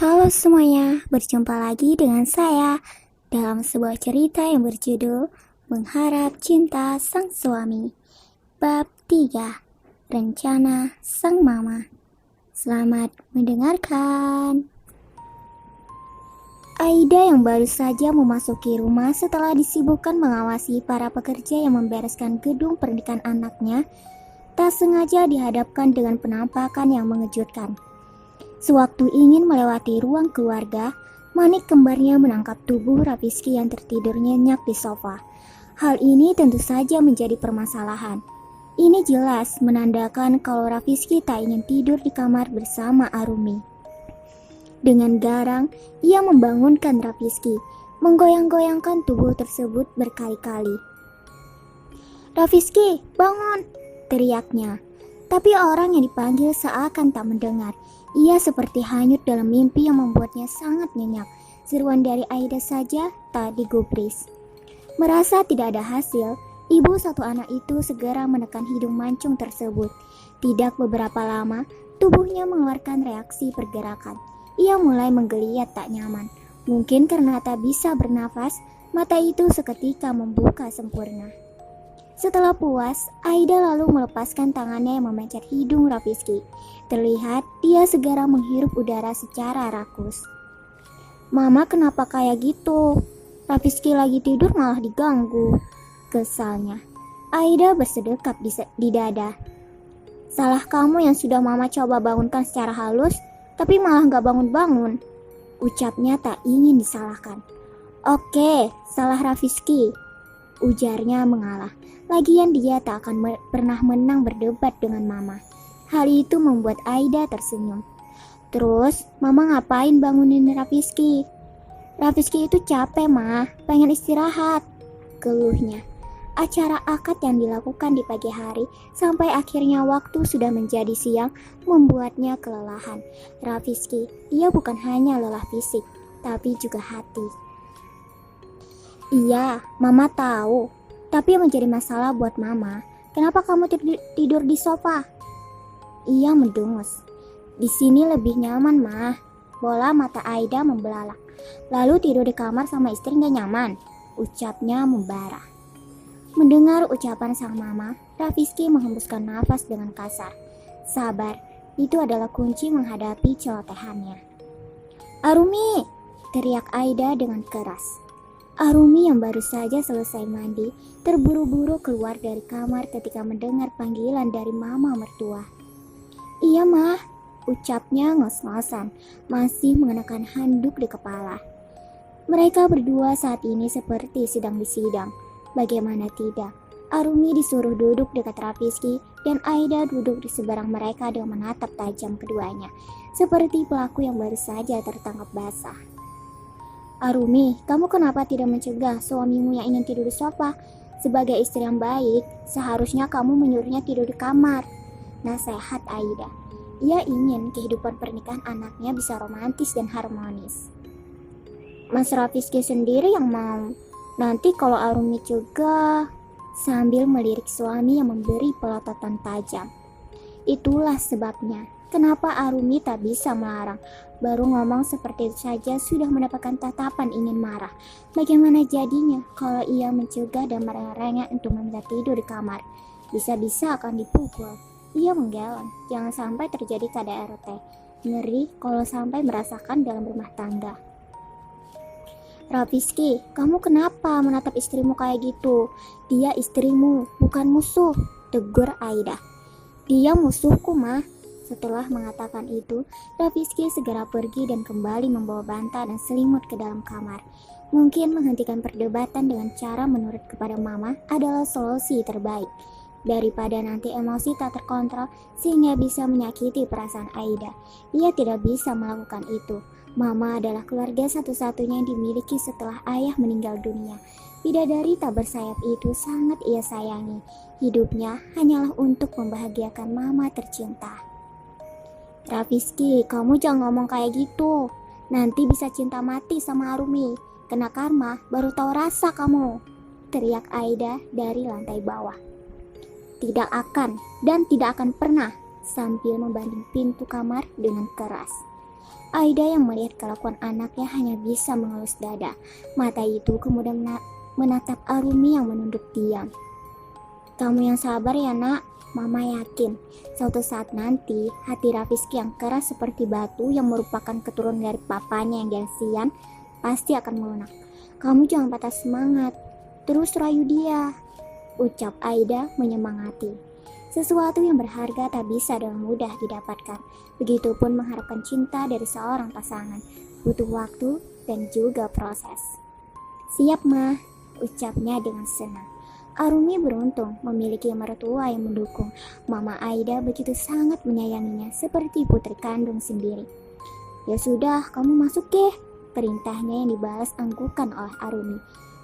Halo semuanya, berjumpa lagi dengan saya dalam sebuah cerita yang berjudul Mengharap Cinta Sang Suami. Bab 3, Rencana Sang Mama. Selamat mendengarkan. Aida yang baru saja memasuki rumah setelah disibukkan mengawasi para pekerja yang membereskan gedung pernikahan anaknya, tak sengaja dihadapkan dengan penampakan yang mengejutkan. Sewaktu ingin melewati ruang keluarga, Manik kembarnya menangkap tubuh Rafizky yang tertidur nyenyak di sofa. Hal ini tentu saja menjadi permasalahan. Ini jelas menandakan kalau Rafizky tak ingin tidur di kamar bersama Arumi. Dengan garang, ia membangunkan Rafizky, menggoyang-goyangkan tubuh tersebut berkali-kali. "Rafizky, bangun!" teriaknya. Tapi orang yang dipanggil seakan tak mendengar. Ia seperti hanyut dalam mimpi yang membuatnya sangat nyenyak. Seruan dari Aida saja tak digubris. Merasa tidak ada hasil, ibu satu anak itu segera menekan hidung mancung tersebut. Tidak beberapa lama, tubuhnya mengeluarkan reaksi pergerakan. Ia mulai menggeliat tak nyaman. Mungkin karena tak bisa bernafas, mata itu seketika membuka sempurna. Setelah puas, Aida lalu melepaskan tangannya yang memencet hidung Rafizky. Terlihat dia segera menghirup udara secara rakus. "Mama kenapa kayak gitu? Rafizky lagi tidur malah diganggu," kesalnya. Aida bersedekap di dada. "Salah kamu yang sudah mama coba bangunkan secara halus, tapi malah gak bangun-bangun," ucapnya tak ingin disalahkan. "Oke, salah Rafizky," ujarnya mengalah. Lagian dia tak akan pernah menang berdebat dengan mama. Hal itu membuat Aida tersenyum. "Terus, mama ngapain bangunin Rafizky?" "Rafizky itu capek, Ma. Pengen istirahat," keluhnya. Acara akad yang dilakukan di pagi hari sampai akhirnya waktu sudah menjadi siang membuatnya kelelahan. Rafizky, ia bukan hanya lelah fisik, tapi juga hati. "Iya, mama tahu. Tapi yang menjadi masalah buat mama, kenapa kamu tidur di sofa?" Ia mendengus. "Di sini lebih nyaman, Mah." Bola mata Aida membelalak. "Lalu tidur di kamar sama istri gak nyaman?" ucapnya membara. Mendengar ucapan sang mama, Rafizky menghembuskan nafas dengan kasar. Sabar, itu adalah kunci menghadapi celotehannya. "Arumi!" teriak Aida dengan keras. Arumi yang baru saja selesai mandi, terburu-buru keluar dari kamar ketika mendengar panggilan dari mama mertua. "Iya, Mah," ucapnya ngos-ngosan, masih mengenakan handuk di kepala. Mereka berdua saat ini seperti sedang disidang. Bagaimana tidak, Arumi disuruh duduk dekat Rafizky dan Aida duduk di seberang mereka dengan menatap tajam keduanya, seperti pelaku yang baru saja tertangkap basah. "Arumi, kamu kenapa tidak mencegah suamimu yang ingin tidur di sofa? Sebagai istri yang baik, seharusnya kamu menyuruhnya tidur di kamar," nasihat Aida. Ia ingin kehidupan pernikahan anaknya bisa romantis dan harmonis. "Mas Rafizky sendiri yang mau. Nanti kalau Arumi cegah," sambil melirik suami yang memberi pelototan tajam. "Itulah sebabnya kenapa Arumi tak bisa melarang. Baru ngomong seperti itu saja sudah mendapatkan tatapan ingin marah. Bagaimana jadinya kalau ia mencegah dan merengek-rengek untuk meminta tidur di kamar? Bisa-bisa akan dipukul." Ia menggeleng, jangan sampai terjadi KDRT. Ngeri kalau sampai merasakan dalam rumah tangga. "Rafizky, kamu kenapa menatap istrimu kayak gitu? Dia istrimu, bukan musuh," tegur Aida. "Dia musuhku, Mah." Setelah mengatakan itu, Rafizky segera pergi dan kembali membawa bantal dan selimut ke dalam kamar. Mungkin menghentikan perdebatan dengan cara menurut kepada mama adalah solusi terbaik, daripada nanti emosi tak terkontrol sehingga bisa menyakiti perasaan Aida. Ia tidak bisa melakukan itu. Mama adalah keluarga satu-satunya yang dimiliki setelah ayah meninggal dunia. Bidadari tak bersayap itu sangat ia sayangi. Hidupnya hanyalah untuk membahagiakan mama tercinta. "Rafizky, kamu jangan ngomong kayak gitu. Nanti bisa cinta mati sama Arumi. Kena karma, baru tahu rasa kamu," teriak Aida dari lantai bawah. "Tidak akan dan tidak akan pernah," sambil membanding pintu kamar dengan keras. Aida yang melihat kelakuan anaknya hanya bisa mengelus dada. Mata itu kemudian menatap Arumi yang menunduk diam. Kamu yang sabar ya nak, Mama yakin suatu saat nanti hati Rafizky yang keras seperti batu yang merupakan keturunan dari papanya yang gengsian pasti akan melunak. Kamu jangan patah semangat, terus rayu dia, ucap Aida menyemangati. Sesuatu yang berharga tak bisa dengan mudah didapatkan. Begitupun mengharapkan cinta dari seorang pasangan. Butuh waktu dan juga proses. Siap mah, ucapnya dengan senang. Arumi beruntung memiliki mertua yang mendukung. Mama Aida begitu sangat menyayanginya seperti putri kandung sendiri. Ya sudah, kamu masuk deh, perintahnya yang dibalas anggukan oleh Arumi.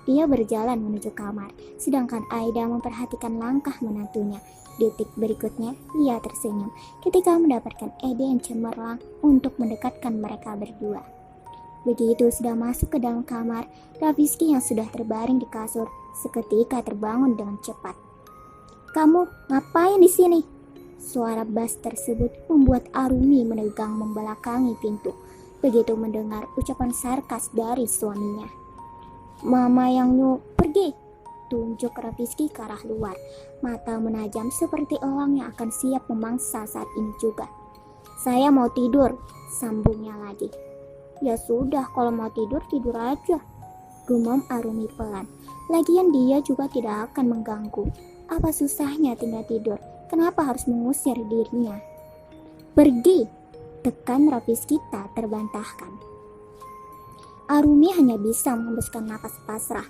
Dia berjalan menuju kamar, sedangkan Aida memperhatikan langkah menantunya. Detik berikutnya, ia tersenyum ketika mendapatkan ide yang cemerlang untuk mendekatkan mereka berdua. Begitu sudah masuk ke dalam kamar, Rafizky yang sudah terbaring di kasur seketika terbangun dengan cepat. Kamu ngapain di sini? Suara bass tersebut membuat Arumi menegang membelakangi pintu. Begitu mendengar ucapan sarkas dari suaminya. Mama yang pergi. Tunjuk Rafizky ke arah luar. Mata menajam seperti elang yang akan siap memangsa saat ini juga. Saya mau tidur, sambungnya lagi. Ya sudah, kalau mau tidur, tidur aja, gumam Arumi pelan. Lagian dia juga tidak akan mengganggu. Apa susahnya tinggal tidur? Kenapa harus mengusir dirinya? Pergi, tekan Rafizky tak terbantahkan. Arumi hanya bisa menghembuskan napas pasrah.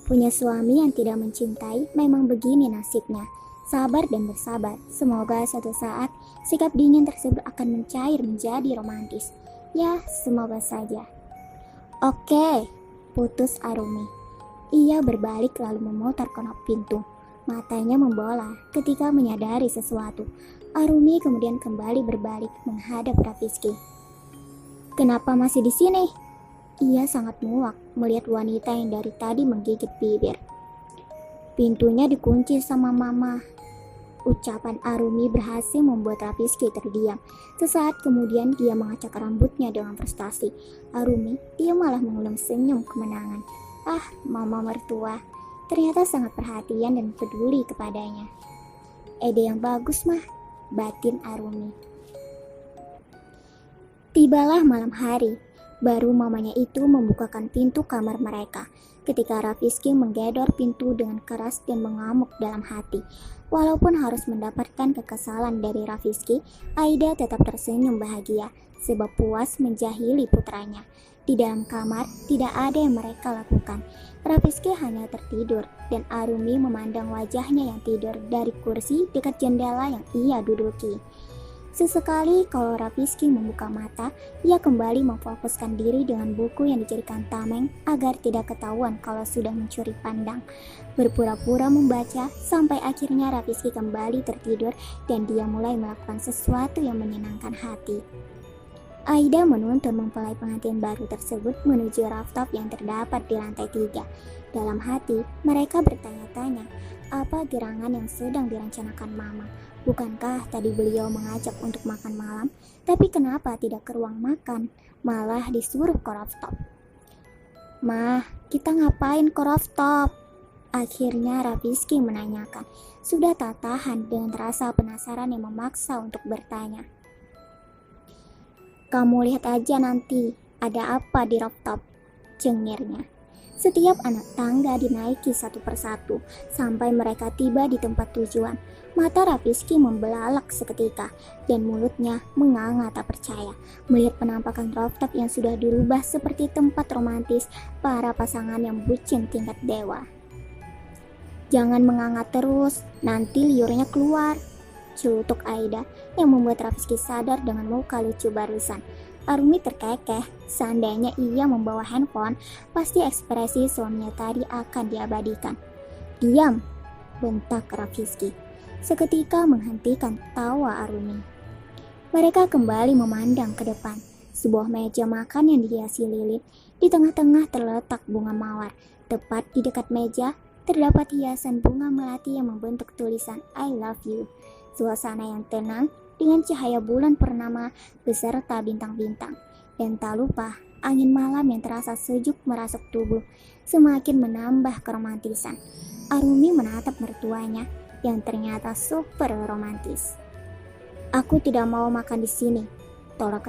Punya suami yang tidak mencintai memang begini nasibnya. Sabar dan bersabar. Semoga suatu saat sikap dingin tersebut akan mencair menjadi romantis. Ya, semoga saja. Oke, putus Arumi. Ia berbalik lalu memutar kenop pintu. Matanya membola ketika menyadari sesuatu. Arumi kemudian kembali berbalik menghadap Rafizky. Kenapa masih di sini? Ia sangat muak melihat wanita yang dari tadi menggigit bibir. Pintunya dikunci sama Mama. Ucapan Arumi berhasil membuat Rafizky terdiam. Sesaat kemudian dia mengacak rambutnya dengan frustasi. Arumi, dia malah mengulum senyum kemenangan. Ah, Mama mertua, ternyata sangat perhatian dan peduli kepadanya. Ide yang bagus mah, batin Arumi. Tibalah malam hari. Baru mamanya itu membukakan pintu kamar mereka. Ketika Rafizky menggedor pintu dengan keras dan mengamuk dalam hati. Walaupun harus mendapatkan kekesalan dari Rafizky, Aida tetap tersenyum bahagia sebab puas menjahili putranya. Di dalam kamar tidak ada yang mereka lakukan. Rafizky hanya tertidur dan Arumi memandang wajahnya yang tidur dari kursi dekat jendela yang ia duduki. Sesekali kalau Rafizky membuka mata, ia kembali memfokuskan diri dengan buku yang dijadikan tameng agar tidak ketahuan kalau sudah mencuri pandang. Berpura-pura membaca sampai akhirnya Rafizky kembali tertidur dan dia mulai melakukan sesuatu yang menyenangkan hati. Aida menuntun mempelai pengantin baru tersebut menuju rooftop yang terdapat di lantai 3. Dalam hati, mereka bertanya-tanya, apa gerangan yang sedang dirancanakan Mama? Bukankah tadi beliau mengajak untuk makan malam? Tapi kenapa tidak ke ruang makan, malah disuruh ke rooftop? Mah, kita ngapain ke rooftop? Akhirnya Rafizky menanyakan. Sudah tak tahan dengan rasa penasaran yang memaksa untuk bertanya. Kamu lihat aja nanti, ada apa di rooftop? Cengirnya. Setiap anak tangga dinaiki satu persatu sampai mereka tiba di tempat tujuan. Mata Rafizky membelalak seketika dan mulutnya menganga tak percaya melihat penampakan rooftop yang sudah dirubah seperti tempat romantis para pasangan yang bucin tingkat dewa. Jangan menganga terus, nanti liurnya keluar, celutuk Aida yang membuat Rafizky sadar dengan muka lucu barusan. Arumi terkekeh, seandainya ia membawa handphone, pasti ekspresi suaminya tadi akan diabadikan. Diam, bentak Rafizky. Seketika menghentikan tawa Arumi. Mereka kembali memandang ke depan. Sebuah meja makan yang dihiasi lilin, di tengah-tengah terletak bunga mawar. Tepat di dekat meja, terdapat hiasan bunga melati yang membentuk tulisan I love you. Suasana yang tenang dengan cahaya bulan purnama beserta bintang-bintang. Dan tak lupa, angin malam yang terasa sejuk merasuk tubuh semakin menambah keromantisan. Arumi menatap mertuanya yang ternyata super romantis. Aku tidak mau makan di sini, tolak